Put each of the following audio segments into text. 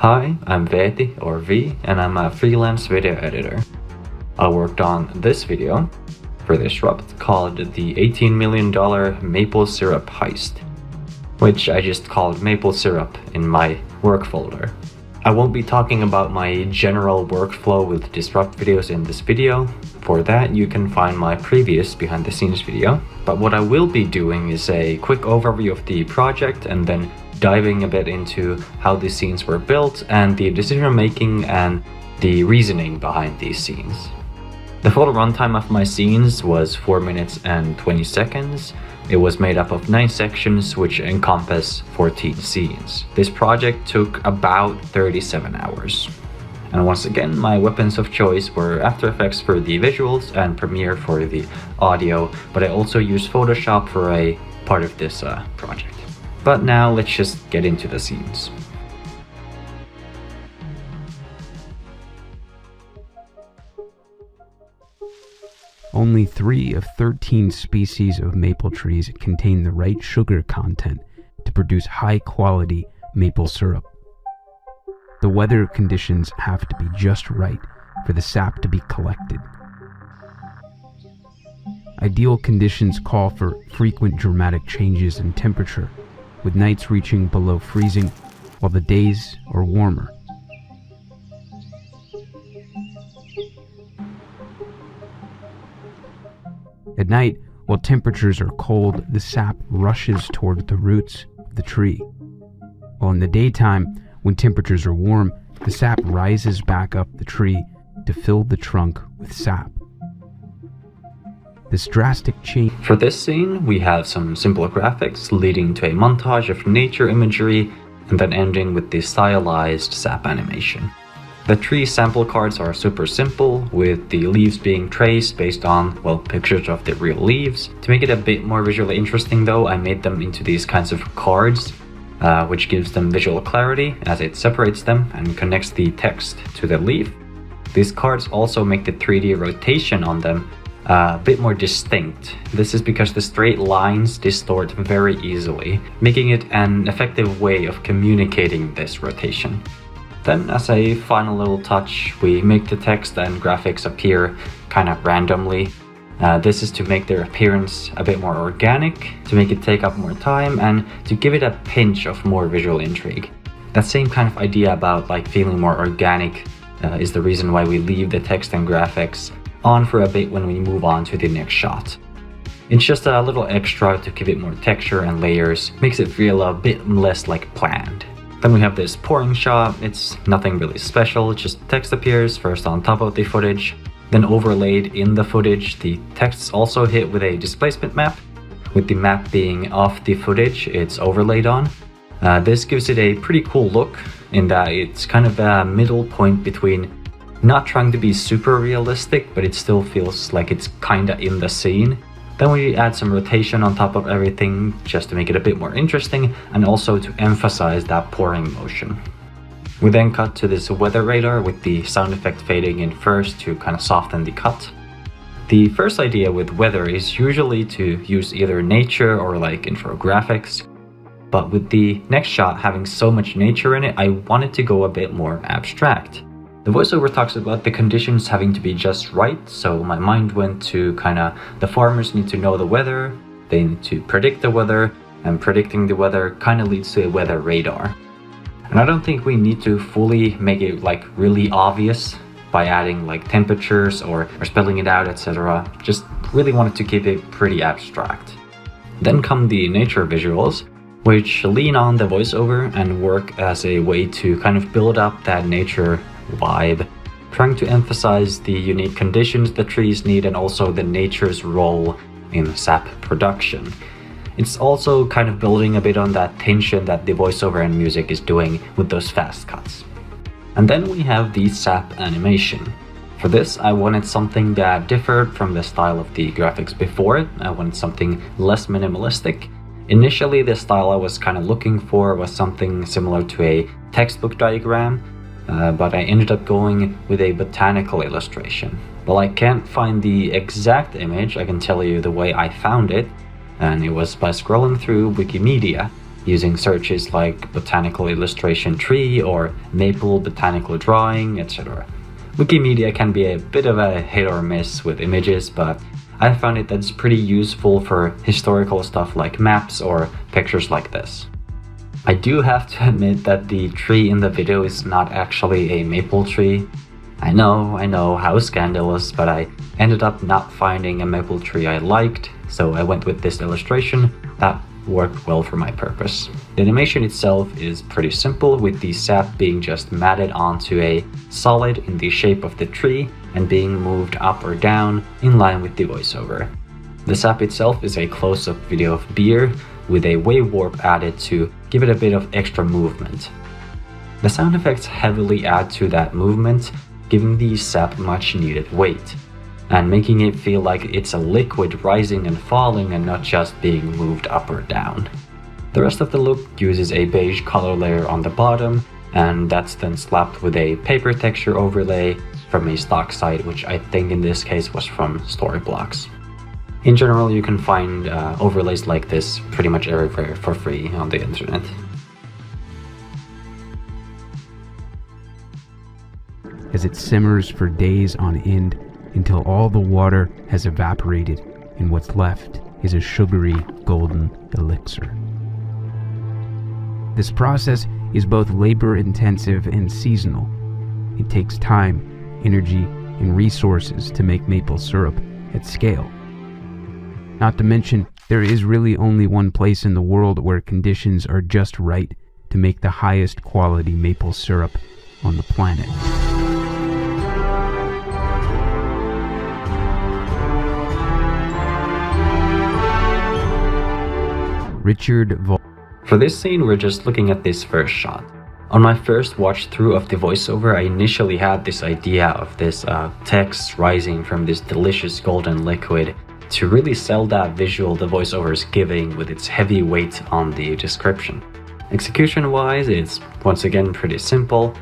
Hi, I'm Veti, or V, and I'm a freelance video editor. I worked on this video for Disrupt called the $18 million maple syrup heist, which I just called maple syrup in my work folder. I won't be talking about my general workflow with Disrupt videos in this video. For that, you can find my previous behind the scenes video. But what I will be doing is a quick overview of the project and then diving a bit into how the scenes were built and the decision making and the reasoning behind these scenes. The total runtime of my scenes was 4 minutes and 20 seconds. It was made up of 9 sections which encompass 14 scenes. This project took about 37 hours. And once again, my weapons of choice were After Effects for the visuals and Premiere for the audio, but I also used Photoshop for a part of this project. But now let's just get into the scenes. Only 3 of 13 species of maple trees contain the right sugar content to produce high-quality maple syrup. The weather conditions have to be just right for the sap to be collected. Ideal conditions call for frequent dramatic changes in temperature, with nights reaching below freezing while the days are warmer. At night, while temperatures are cold, the sap rushes toward the roots of the tree. While in the daytime, when temperatures are warm, the sap rises back up the tree to fill the trunk with sap. This drastic change. For this scene, we have some simple graphics leading to a montage of nature imagery and then ending with the stylized sap animation. The tree sample cards are super simple, with the leaves being traced based on, well, pictures of the real leaves. To make it a bit more visually interesting though, I made them into these kinds of cards, which gives them visual clarity as it separates them and connects the text to the leaf. These cards also make the 3D rotation on them a bit more distinct. This is because the straight lines distort very easily, making it an effective way of communicating this rotation. Then, as a final little touch, we make the text and graphics appear kind of randomly. This is to make their appearance a bit more organic, to make it take up more time, and to give it a pinch of more visual intrigue. That same kind of idea about like feeling more organic is the reason why we leave the text and graphics on for a bit when we move on to the next shot. It's just a little extra to give it more texture and layers, makes it feel a bit less like planned. Then we have this pouring shot. It's nothing really special, just text appears first on top of the footage, then overlaid in the footage. The text's also hit with a displacement map. With the map being off the footage, it's overlaid on. This gives it a pretty cool look in that it's kind of a middle point between not trying to be super realistic, but it still feels like it's kinda in the scene. Then we add some rotation on top of everything just to make it a bit more interesting and also to emphasize that pouring motion. We then cut to this weather radar with the sound effect fading in first to kind of soften the cut. The first idea with weather is usually to use either nature or like infographics, but with the next shot having so much nature in it, I wanted to go a bit more abstract. The voiceover talks about the conditions having to be just right, so my mind went to the farmers need to know the weather, they need to predict the weather, and predicting the weather kind of leads to a weather radar. And I don't think we need to fully make it like really obvious by adding like temperatures or spelling it out, etc. Just really wanted to keep it pretty abstract. Then come the nature visuals, which lean on the voiceover and work as a way to kind of build up that nature vibe, trying to emphasize the unique conditions the trees need and also the nature's role in sap production. It's also kind of building a bit on that tension that the voiceover and music is doing with those fast cuts. And then we have the sap animation. For this, I wanted something that differed from the style of the graphics before it. I wanted something less minimalistic. Initially, the style I was kind of looking for was something similar to a textbook diagram, but I ended up going with a botanical illustration. Well, I can't find the exact image, I can tell you the way I found it, and it was by scrolling through Wikimedia. using searches like botanical illustration tree or maple botanical drawing, etc. Wikimedia can be a bit of a hit or miss with images, but I found it that's pretty useful for historical stuff like maps or pictures like this. I do have to admit that the tree in the video is not actually a maple tree. I know, how scandalous, but I ended up not finding a maple tree I liked, so I went with this illustration that worked well for my purpose. The animation itself is pretty simple, with the sap being just matted onto a solid in the shape of the tree and being moved up or down in line with the voiceover. The sap itself is a close-up video of beer with a wave warp added to give it a bit of extra movement. The sound effects heavily add to that movement, giving the sap much needed weight, and making it feel like it's a liquid rising and falling and not just being moved up or down. The rest of the look uses a beige color layer on the bottom, and that's then slapped with a paper texture overlay from a stock site, which I think in this case was from Storyblocks. In general, you can find overlays like this pretty much everywhere for free on the internet. As it simmers for days on end until all the water has evaporated and what's left is a sugary golden elixir. This process is both labor-intensive and seasonal. It takes time, energy, and resources to make maple syrup at scale. Not to mention, there is really only one place in the world where conditions are just right to make the highest quality maple syrup on the planet. For this scene, we're just looking at this first shot. On my first watch through of the voiceover, I initially had this idea of this text rising from this delicious golden liquid to really sell that visual the voiceover is giving with its heavy weight on the description. Execution-wise, it's once again pretty simple.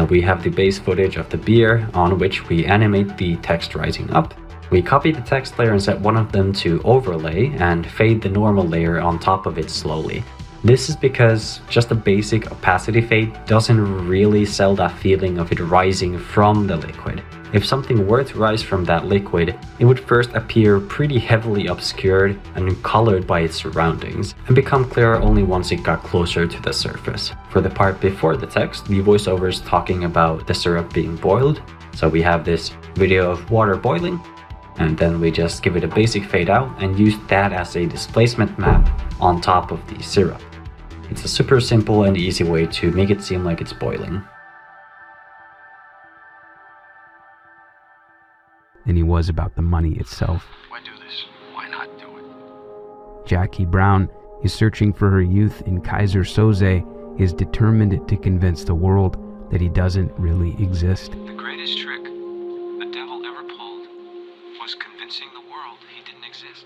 We have the base footage of the beer on which we animate the text rising up. We copy the text layer and set one of them to overlay and fade the normal layer on top of it slowly. This is because just a basic opacity fade doesn't really sell that feeling of it rising from the liquid. If something were to rise from that liquid, it would first appear pretty heavily obscured and colored by its surroundings, and become clearer only once it got closer to the surface. For the part before the text, the voiceover is talking about the syrup being boiled, so we have this video of water boiling, and then we just give it a basic fade out and use that as a displacement map on top of the syrup. It's a super simple and easy way to make it seem like it's boiling. Than he was about the money itself. Why do this? Why not do it? Jackie Brown is searching for her youth in Kaiser Soze, is determined to convince the world that he doesn't really exist. The greatest trick the devil ever pulled was convincing the world he didn't exist.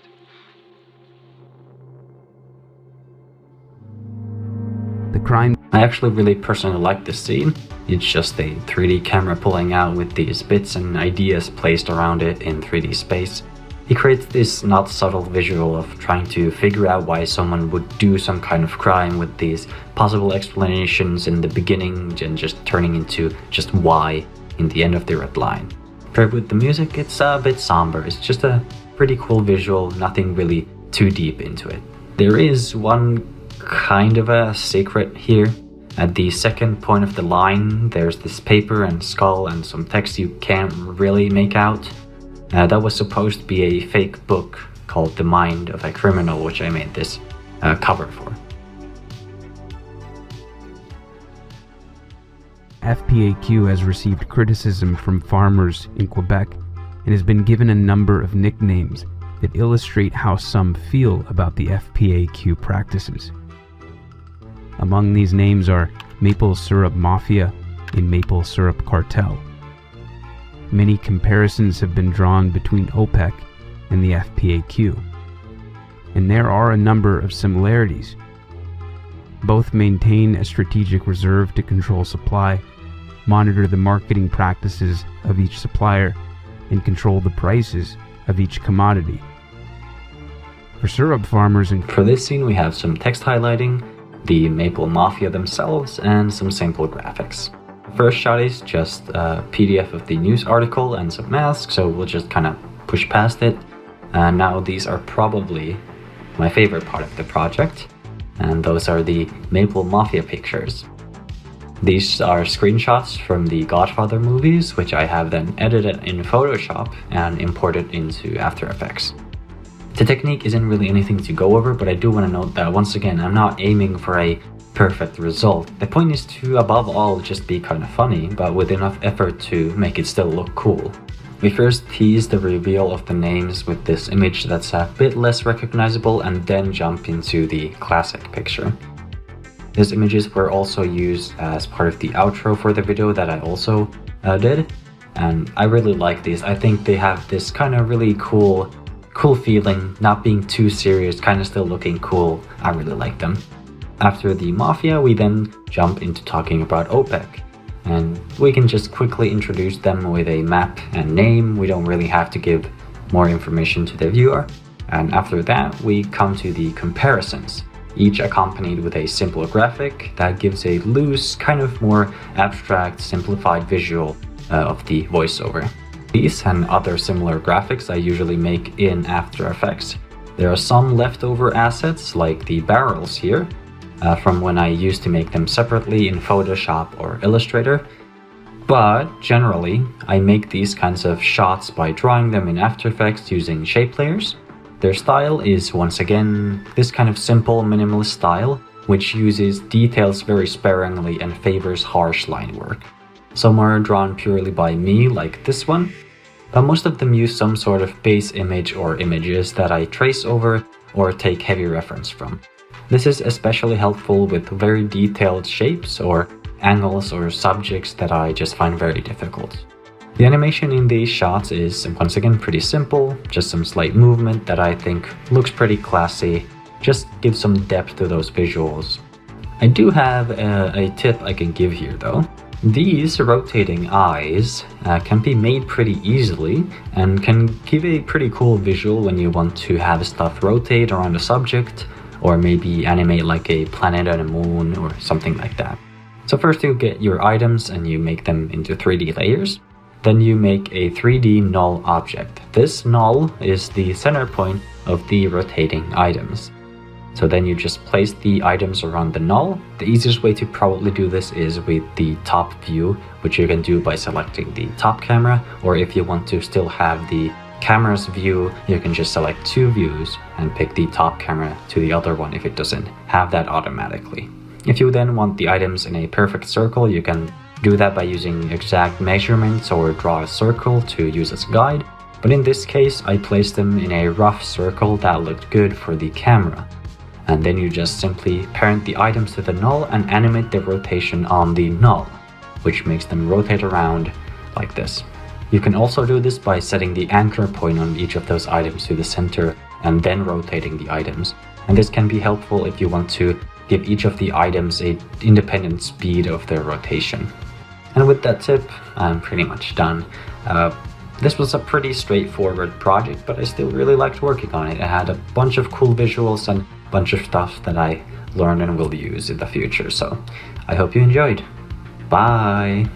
The crime. I actually really personally like this scene. It's just a 3D camera pulling out with these bits and ideas placed around it in 3D space. He creates this not subtle visual of trying to figure out why someone would do some kind of crime with these possible explanations in the beginning and just turning into just why in the end of the red line. Paired with the music, it's a bit somber. It's just a pretty cool visual, nothing really too deep into it. There is one kind of a secret here. At the second point of the line, there's this paper and skull and some text you can't really make out. That was supposed to be a fake book called The Mind of a Criminal, which I made this cover for. FPAQ has received criticism from farmers in Quebec and has been given a number of nicknames that illustrate how some feel about the FPAQ practices. Among these names are Maple Syrup Mafia and Maple Syrup Cartel. Many comparisons have been drawn between OPEC and the FPAQ, and there are a number of similarities. Both maintain a strategic reserve to control supply, monitor the marketing practices of each supplier, and control the prices of each commodity. For syrup farmers and for this scene, we have some text highlighting. the Maple Mafia themselves, and some simple graphics. The first shot is just a PDF of the news article and some masks, so we'll just kind of push past it. Now these are probably my favorite part of the project, and those are the Maple Mafia pictures. These are screenshots from the Godfather movies, which I have then edited in Photoshop and imported into After Effects. The technique isn't really anything to go over, but I do want to note that once again, I'm not aiming for a perfect result. The point is to, above all, just be kind of funny, but with enough effort to make it still look cool. We first tease the reveal of the names with this image that's a bit less recognizable, and then jump into the classic picture. These images were also used as part of the outro for the video that I also did, and I really like these. I think they have this kind of really cool feeling, not being too serious, kind of still looking cool. I really like them. After the Mafia, we then jump into talking about OPEC, and we can just quickly introduce them with a map and name. We don't really have to give more information to the viewer. And after that, we come to the comparisons, each accompanied with a simple graphic that gives a loose, kind of more abstract, simplified visual of the voiceover. These and other similar graphics I usually make in After Effects. There are some leftover assets, like the barrels here, from when I used to make them separately in Photoshop or Illustrator. But generally, I make these kinds of shots by drawing them in After Effects using shape layers. Their style is once again this kind of simple minimalist style, which uses details very sparingly and favors harsh line work. Some are drawn purely by me, like this one, but most of them use some sort of base image or images that I trace over or take heavy reference from. This is especially helpful with very detailed shapes or angles or subjects that I just find very difficult. The animation in these shots is once again pretty simple, just some slight movement that I think looks pretty classy, just gives some depth to those visuals. I do have a tip I can give here though. These rotating eyes can be made pretty easily and can give a pretty cool visual when you want to have stuff rotate around a subject, or maybe animate like a planet and a moon or something like that. So first you get your items and you make them into 3D layers. Then you make a 3D null object. This null is the center point of the rotating items. So then you just place the items around the null. The easiest way to probably do this is with the top view, which you can do by selecting the top camera, or if you want to still have the camera's view, you can just select two views and pick the top camera to the other one if it doesn't have that automatically. If you then want the items in a perfect circle, you can do that by using exact measurements or draw a circle to use as a guide, but in this case I placed them in a rough circle that looked good for the camera. And then you just simply parent the items to the null and animate the rotation on the null, which makes them rotate around like this. You can also do this by setting the anchor point on each of those items to the center and then rotating the items. And this can be helpful if you want to give each of the items an independent speed of their rotation. And with that tip, I'm pretty much done. This was a pretty straightforward project, but I still really liked working on it. It had a bunch of cool visuals and a bunch of stuff that I learned and will use in the future, so I hope you enjoyed. Bye!